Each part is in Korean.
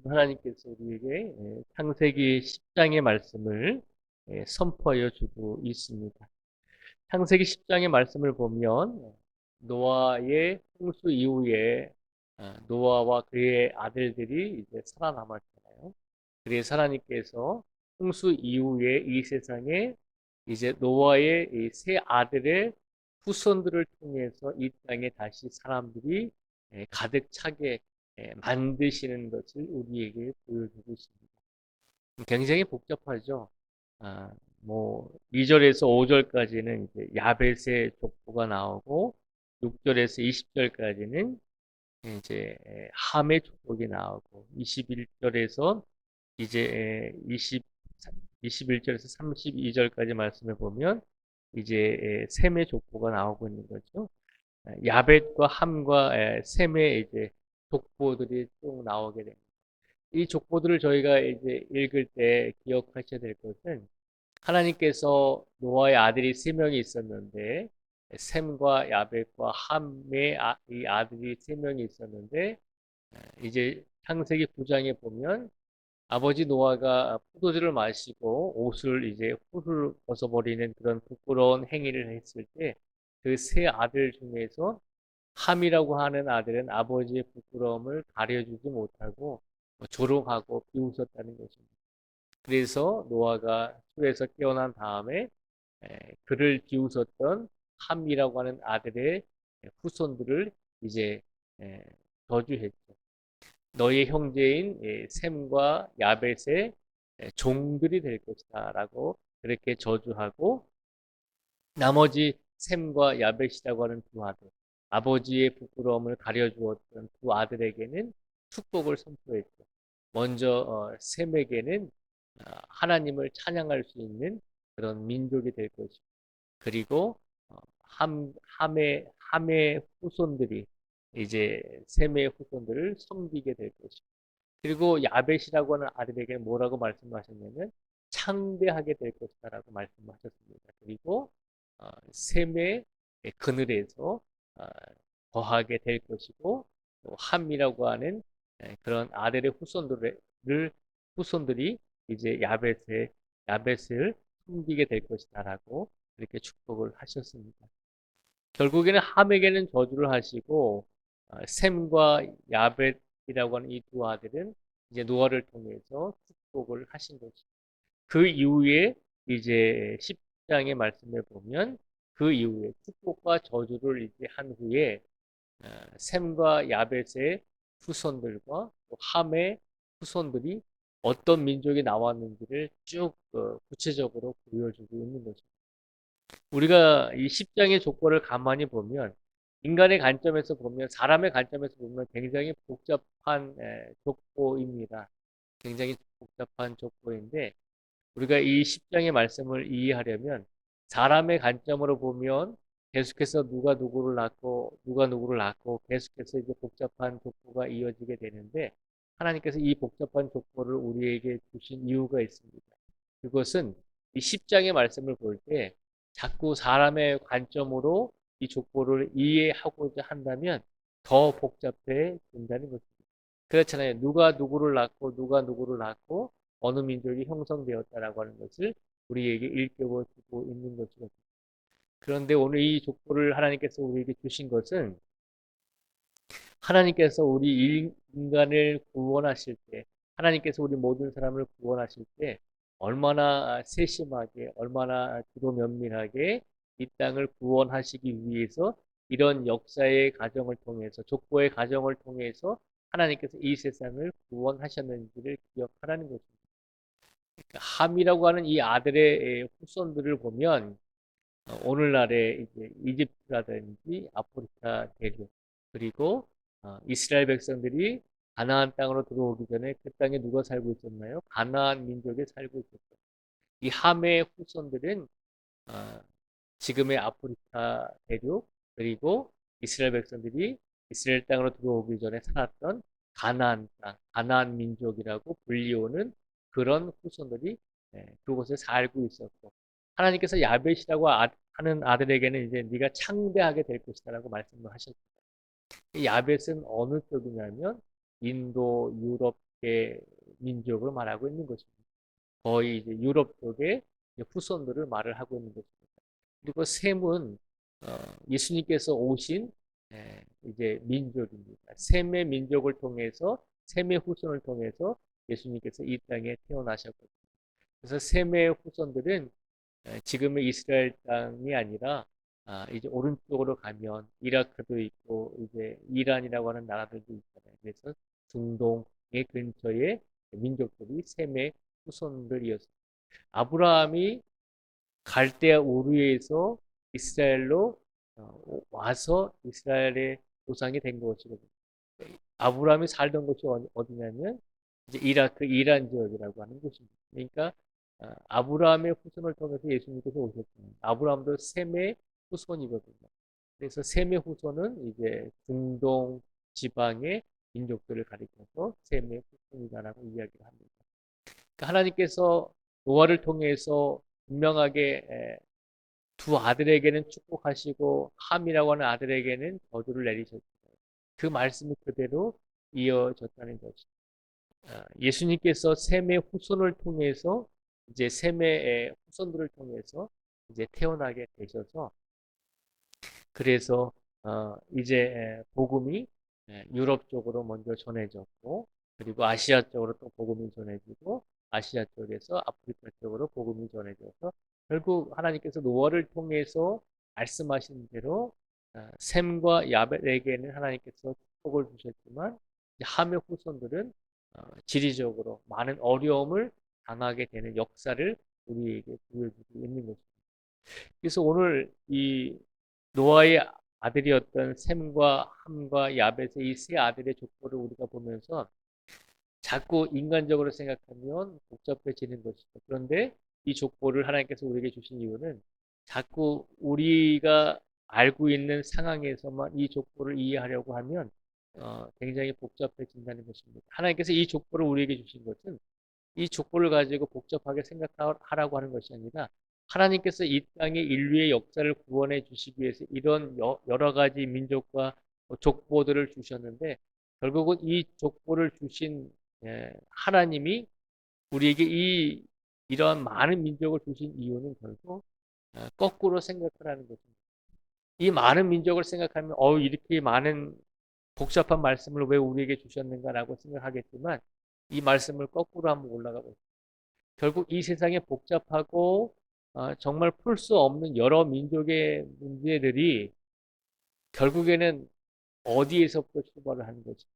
하나님께서 우리에게 창세기 10장의 말씀을 선포하여 주고 있습니다. 창세기 10장의 말씀을 보면 노아의 홍수 이후에 노아와 그의 아들들이 이제 살아남았잖아요. 그래서 하나님께서 홍수 이후에 이 세상에 이제 노아의 이 세 아들의 후손들을 통해서 이 땅에 다시 사람들이 가득 차게 만드시는 것을 우리에게 보여주고 있습니다. 굉장히 복잡하죠. 아, 뭐 2절에서 5절까지는 이제 야벳의 족보가 나오고 6절에서 20절까지는 이제 함의 족복이 나오고 21절에서 이제 21절에서 32절까지 말씀을 보면 이제 셈의 족보가 나오고 있는 거죠. 야벳과 함과 셈의 이제 족보들이 쭉 나오게 됩니다. 이 족보들을 저희가 이제 읽을 때 기억하셔야 될 것은 하나님께서 노아의 아들이 세 명이 있었는데 셈과 야벳과 함의 이 아들이 세 명이 있었는데 이제 창세기 9장에 보면 아버지 노아가 포도주를 마시고 옷을 이제 훌훌 벗어버리는 그런 부끄러운 행위를 했을 때 그 세 아들 중에서 함이라고 하는 아들은 아버지의 부끄러움을 가려주지 못하고 조롱하고 비웃었다는 것입니다. 그래서 노아가 술에서 깨어난 다음에 그를 비웃었던 함이라고 하는 아들의 후손들을 이제 저주했죠. 너희 형제인 셈과 야벳의 종들이 될 것이다라고 그렇게 저주하고 나머지 셈과 야벳이라고 하는 두 아들, 아버지의 부끄러움을 가려주었던 두 아들에게는 축복을 선포했죠. 먼저 셈에게는 하나님을 찬양할 수 있는 그런 민족이 될 것이고, 그리고 함의 후손들이 이제 셈의 후손들을 섬기게 될 것이고, 그리고 야벳이라고 하는 아들에게 뭐라고 말씀하셨냐면 창대하게 될 것이다라고 말씀하셨습니다. 그리고 셈의 그늘에서 어, 거하게 될 것이고 또 함이라고 하는 그런 아들의 후손들이 이제 야벳을 섬기게 될 것이다라고 이렇게 축복을 하셨습니다. 결국에는 함에게는 저주를 하시고 셈과 야벳이라고 하는 이 두 아들은 이제 노아를 통해서 축복을 하신 것이죠. 그 이후에 이제 10장의 말씀을 보면 그 이후에 축복과 저주를 이제 한 후에 셈과 야벳의 후손들과 또 함의 후손들이 어떤 민족이 나왔는지를 쭉 구체적으로 보여주고 있는 거죠. 우리가 이 10장의 족보를 가만히 보면 인간의 관점에서 보면 사람의 관점에서 보면 굉장히 복잡한 족보입니다. 굉장히 복잡한 족보인데 우리가 이 10장의 말씀을 이해하려면 사람의 관점으로 보면 계속해서 누가 누구를 낳고 누가 누구를 낳고 계속해서 이제 복잡한 족보가 이어지게 되는데 하나님께서 이 복잡한 족보를 우리에게 주신 이유가 있습니다. 그것은 이 10장의 말씀을 볼 때 자꾸 사람의 관점으로 이 족보를 이해하고자 한다면 더 복잡해진다는 것입니다. 그렇잖아요. 누가 누구를 낳고 누가 누구를 낳고 어느 민족이 형성되었다라고 하는 것을 우리에게 일깨워 주고 있는 것이거든요. 그런데 오늘 이 족보를 하나님께서 우리에게 주신 것은 하나님께서 우리 인간을 구원하실 때 하나님께서 우리 모든 사람을 구원하실 때 얼마나 세심하게 얼마나 주로 면밀하게 이 땅을 구원하시기 위해서 이런 역사의 과정을 통해서 족보의 과정을 통해서 하나님께서 이 세상을 구원하셨는지를 기억하라는 것입니다. 그러니까 함이라고 하는 이 아들의 후손들을 보면 오늘날의 이제 이집트라든지 아프리카 대륙 그리고 이스라엘 백성들이 가나안 땅으로 들어오기 전에 그 땅에 누가 살고 있었나요? 가나안 민족이 살고 있었죠. 이 함의 후손들은 어, 지금의 아프리카 대륙 그리고 이스라엘 백성들이 이스라엘 땅으로 들어오기 전에 살았던 가나안 땅, 가나안 민족이라고 불리우는 그런 후손들이 그곳에 살고 있었고 하나님께서 야벳이라고 하는 아들에게는 이제 네가 창대하게 될 것이다라고 말씀을 하셨습니다. 이 야벳은 어느 쪽이냐면 인도, 유럽 민족을 말하고 있는 것입니다. 거의 이제 유럽 쪽의 후손들을 말을 하고 있는 것입니다. 그리고 셈은 예수님께서 오신 이제 민족입니다. 셈의 민족을 통해서 셈의 후손을 통해서 예수님께서 이 땅에 태어나셨거든요. 그래서 셈의 후손들은 지금의 이스라엘 땅이 아니라 이제 오른쪽으로 가면 이라크도 있고 이제 이란이라고 하는 나라들도 있잖아요. 그래서 중동의 근처에 민족들이 셈의 후손들이었습니다. 아브라함이 갈대아 우르에서 이스라엘로 와서 이스라엘의 조상이 된 것이거든요. 아브라함이 살던 곳이 어디냐면 이제 이라크 이란 지역이라고 하는 곳입니다. 그러니까 아브라함의 후손을 통해서 예수님께서 오셨잖아요. 아브라함도 셈의 후손이거든요. 그래서 셈의 후손은 이제 중동 지방의 민족들을 가리켜서 셈의 후손이다라고 이야기를 합니다. 그러니까 하나님께서 노아를 통해서 분명하게 두 아들에게는 축복하시고 함이라고 하는 아들에게는 저주를 내리셨어요. 그 말씀이 그대로 이어졌다는 것이죠. 예수님께서 셈의 후손을 통해서 이제 셈의 후손들을 통해서 이제 태어나게 되셔서 그래서 이제 복음이 유럽 쪽으로 먼저 전해졌고 그리고 아시아 쪽으로 또 복음이 전해지고 아시아 쪽에서 아프리카 쪽으로 복음이 전해져서 결국 하나님께서 노아를 통해서 말씀하신 대로 셈과 야벳에게는 하나님께서 축복을 주셨지만 함의 후손들은 지리적으로 많은 어려움을 당하게 되는 역사를 우리에게 보여주고 있는 것입니다. 그래서 오늘 이 노아의 아들이었던 셈과 함과 야벳의 이 세 아들의 족보를 우리가 보면서 자꾸 인간적으로 생각하면 복잡해지는 것이죠. 그런데 이 족보를 하나님께서 우리에게 주신 이유는 자꾸 우리가 알고 있는 상황에서만 이 족보를 이해하려고 하면 굉장히 복잡해진다는 것입니다. 하나님께서 이 족보를 우리에게 주신 것은 이 족보를 가지고 복잡하게 생각하라고 하는 것이 아니라 하나님께서 이 땅의 인류의 역사를 구원해 주시기 위해서 이런 여러 가지 민족과 족보들을 주셨는데 결국은 이 족보를 주신 하나님이 우리에게 이러한 많은 민족을 주신 이유는 결국 거꾸로 생각하라는 것입니다. 이 많은 민족을 생각하면 이렇게 많은 복잡한 말씀을 왜 우리에게 주셨는가라고 생각하겠지만 이 말씀을 거꾸로 한번 올라가 보세요. 결국 이 세상에 복잡하고 정말 풀 수 없는 여러 민족의 문제들이 결국에는 어디에서부터 출발을 하는 것이죠?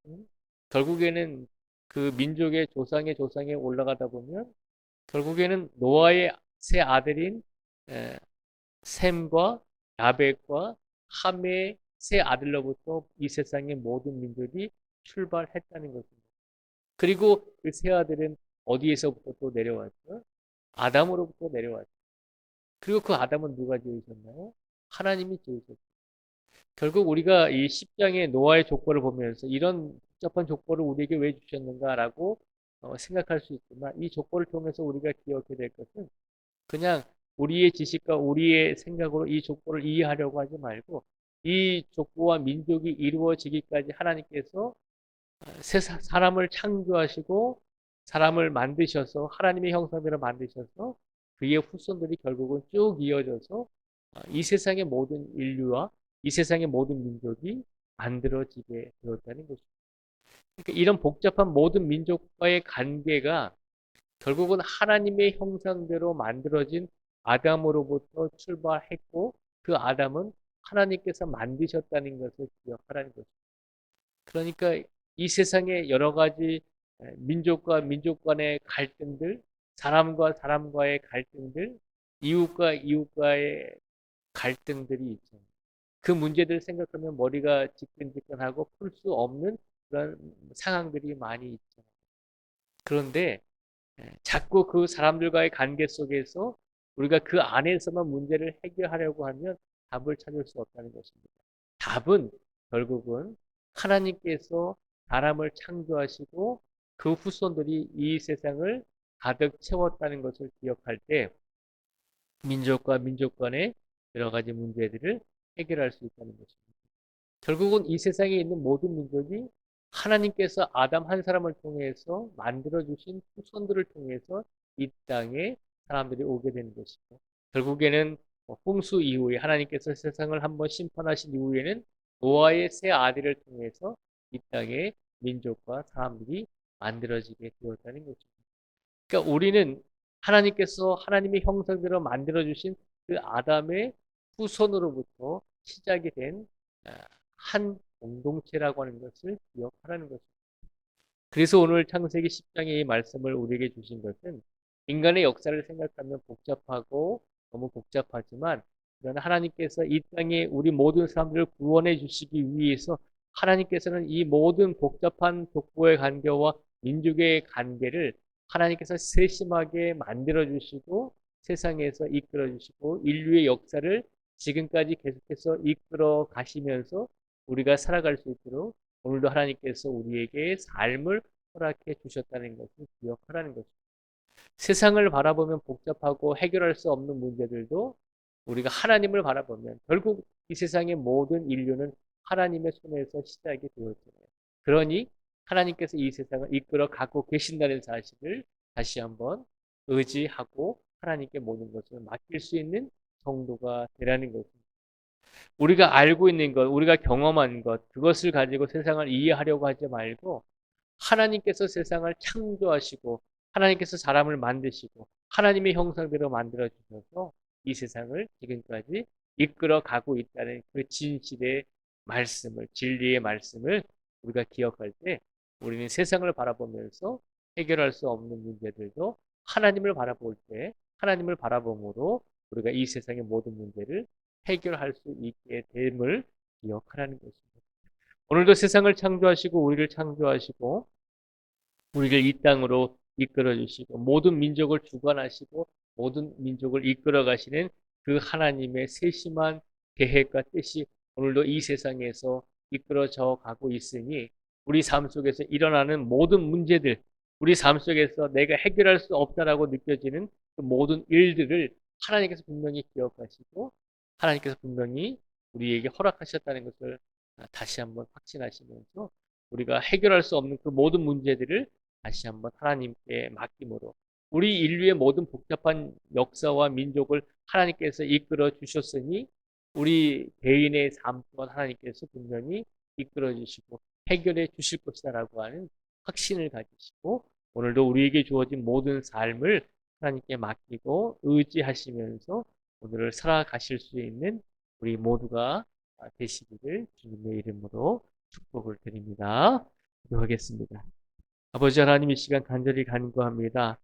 결국에는 그 민족의 조상의 조상에 올라가다 보면 결국에는 노아의 세 아들인 에, 셈과 야벳과 함의 세 아들로부터 이 세상의 모든 민족이 출발했다는 것입니다. 그리고 그 세 아들은 어디에서부터 또 내려왔죠? 아담으로부터 내려왔죠. 그리고 그 아담은 누가 지으셨나요? 하나님이 지으셨죠. 결국 우리가 이 10장의 노아의 족보를 보면서 이런 복잡한 족보를 우리에게 왜 주셨는가라고 생각할 수 있지만 이 족보를 통해서 우리가 기억해야 될 것은 그냥 우리의 지식과 우리의 생각으로 이 족보를 이해하려고 하지 말고 이 족보와 민족이 이루어지기까지 하나님께서 사람을 창조하시고 사람을 만드셔서 하나님의 형상대로 만드셔서 그의 후손들이 결국은 쭉 이어져서 이 세상의 모든 인류와 이 세상의 모든 민족이 만들어지게 되었다는 것입니다. 그러니까 이런 복잡한 모든 민족과의 관계가 결국은 하나님의 형상대로 만들어진 아담으로부터 출발했고 그 아담은 하나님께서 만드셨다는 것을 기억하라는 것입니다. 그러니까 이 세상의 여러 가지 민족과 민족 간의 갈등들, 사람과 사람과의 갈등들, 이웃과 이웃과의 갈등들이 있잖아요. 그 문제들을 생각하면 머리가 지끈지끈하고 풀 수 없는 그런 상황들이 많이 있잖아요. 그런데 자꾸 그 사람들과의 관계 속에서 우리가 그 안에서만 문제를 해결하려고 하면 답을 찾을 수 없다는 것입니다. 답은 결국은 하나님께서 사람을 창조하시고 그 후손들이 이 세상을 가득 채웠다는 것을 기억할 때 민족과 민족 간의 여러 가지 문제들을 해결할 수 있다는 것입니다. 결국은 이 세상에 있는 모든 민족이 하나님께서 아담 한 사람을 통해서 만들어주신 후손들을 통해서 이 땅에 사람들이 오게 되는 것이고, 결국에는 홍수 이후에 하나님께서 세상을 한번 심판하신 이후에는 노아의 세 아들을 통해서 이 땅에 민족과 사람들이 만들어지게 되었다는 것입니다. 그러니까 우리는 하나님께서 하나님의 형상대로 만들어주신 그 아담의 후손으로부터 시작이 된 한 공동체라고 하는 것을 기억하라는 것입니다. 그래서 오늘 창세기 10장의 이 말씀을 우리에게 주신 것은 인간의 역사를 생각하면 복잡하고 너무 복잡하지만, 그러나 하나님께서 이 땅에 우리 모든 사람들을 구원해 주시기 위해서 하나님께서는 이 모든 복잡한 족보의 관계와 민족의 관계를 하나님께서 세심하게 만들어 주시고 세상에서 이끌어 주시고 인류의 역사를 지금까지 계속해서 이끌어 가시면서 우리가 살아갈 수 있도록 오늘도 하나님께서 우리에게 삶을 허락해 주셨다는 것을 기억하라는 것입니다. 세상을 바라보면 복잡하고 해결할 수 없는 문제들도 우리가 하나님을 바라보면 결국 이 세상의 모든 인류는 하나님의 손에서 시작이 되었잖아요. 그러니 하나님께서 이 세상을 이끌어 가고 계신다는 사실을 다시 한번 의지하고 하나님께 모든 것을 맡길 수 있는 정도가 되라는 것입니다. 우리가 알고 있는 것, 우리가 경험한 것, 그것을 가지고 세상을 이해하려고 하지 말고 하나님께서 세상을 창조하시고 하나님께서 사람을 만드시고 하나님의 형상대로 만들어 주셔서 이 세상을 지금까지 이끌어 가고 있다는 그 진실의 말씀을, 진리의 말씀을 우리가 기억할 때 우리는 세상을 바라보면서 해결할 수 없는 문제들도 하나님을 바라볼 때 하나님을 바라봄으로 우리가 이 세상의 모든 문제를 해결할 수 있게 됨을 기억하라는 것입니다. 오늘도 세상을 창조하시고 우리를 창조하시고 우리를 이 땅으로 이끌어 주시고 모든 민족을 주관하시고 모든 민족을 이끌어 가시는 그 하나님의 세심한 계획과 뜻이 오늘도 이 세상에서 이끌어져 가고 있으니 우리 삶 속에서 일어나는 모든 문제들, 우리 삶 속에서 내가 해결할 수 없다라고 느껴지는 그 모든 일들을 하나님께서 분명히 기억하시고 하나님께서 분명히 우리에게 허락하셨다는 것을 다시 한번 확신하시면서 우리가 해결할 수 없는 그 모든 문제들을 다시 한번 하나님께 맡김으로 우리 인류의 모든 복잡한 역사와 민족을 하나님께서 이끌어 주셨으니 우리 개인의 삶 또한 하나님께서 분명히 이끌어 주시고 해결해 주실 것이다라고 하는 확신을 가지시고 오늘도 우리에게 주어진 모든 삶을 하나님께 맡기고 의지하시면서 오늘을 살아가실 수 있는 우리 모두가 되시기를 주님의 이름으로 축복을 드립니다. 기도하겠습니다. 아버지 하나님, 이 시간 간절히 간구합니다.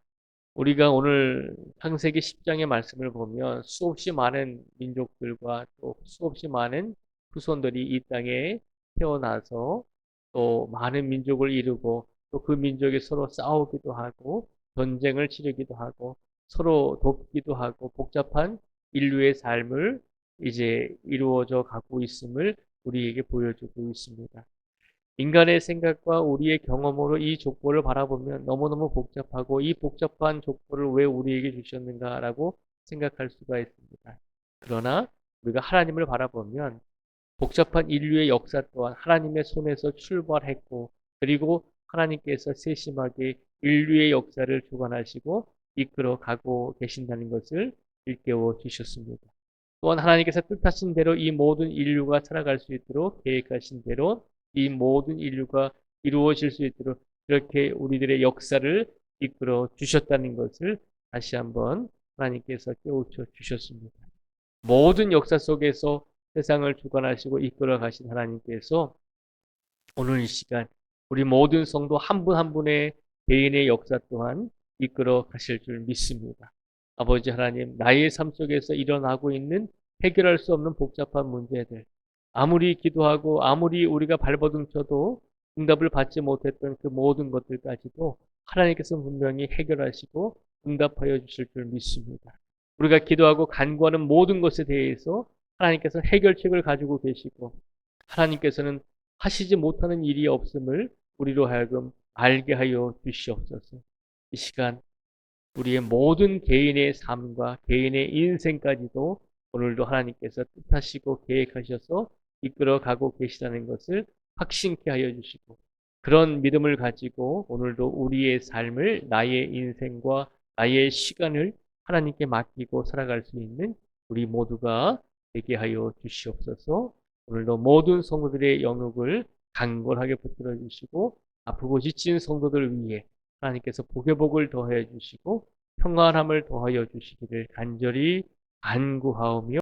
우리가 오늘 창세기 10장의 말씀을 보면 수없이 많은 민족들과 또 수없이 많은 후손들이 이 땅에 태어나서 또 많은 민족을 이루고 또 그 민족이 서로 싸우기도 하고 전쟁을 치르기도 하고 서로 돕기도 하고 복잡한 인류의 삶을 이제 이루어져 가고 있음을 우리에게 보여주고 있습니다. 인간의 생각과 우리의 경험으로 이 족보를 바라보면 너무너무 복잡하고 이 복잡한 족보를 왜 우리에게 주셨는가라고 생각할 수가 있습니다. 그러나 우리가 하나님을 바라보면 복잡한 인류의 역사 또한 하나님의 손에서 출발했고 그리고 하나님께서 세심하게 인류의 역사를 주관하시고 이끌어 가고 계신다는 것을 일깨워 주셨습니다. 또한 하나님께서 뜻하신 대로 이 모든 인류가 살아갈 수 있도록 계획하신 대로 이 모든 인류가 이루어질 수 있도록 그렇게 우리들의 역사를 이끌어 주셨다는 것을 다시 한번 하나님께서 깨우쳐 주셨습니다. 모든 역사 속에서 세상을 주관하시고 이끌어 가신 하나님께서 오늘 이 시간 우리 모든 성도 한 분 한 분의 개인의 역사 또한 이끌어 가실 줄 믿습니다. 아버지 하나님, 나의 삶 속에서 일어나고 있는 해결할 수 없는 복잡한 문제들, 아무리 기도하고 아무리 우리가 발버둥 쳐도 응답을 받지 못했던 그 모든 것들까지도 하나님께서 분명히 해결하시고 응답하여 주실 줄 믿습니다. 우리가 기도하고 간구하는 모든 것에 대해서 하나님께서 해결책을 가지고 계시고 하나님께서는 하시지 못하는 일이 없음을 우리로 하여금 알게 하여 주시옵소서. 이 시간 우리의 모든 개인의 삶과 개인의 인생까지도 오늘도 하나님께서 뜻하시고 계획하셔서 이끌어 가고 계시다는 것을 확신케 하여 주시고 그런 믿음을 가지고 오늘도 우리의 삶을, 나의 인생과 나의 시간을 하나님께 맡기고 살아갈 수 있는 우리 모두가 되게 하여 주시옵소서. 오늘도 모든 성도들의 영역을 강건하게 붙들어 주시고 아프고 지친 성도들 위해 하나님께서 복의 복을 더해 주시고 평안함을 더하여 주시기를 간절히 간구하오며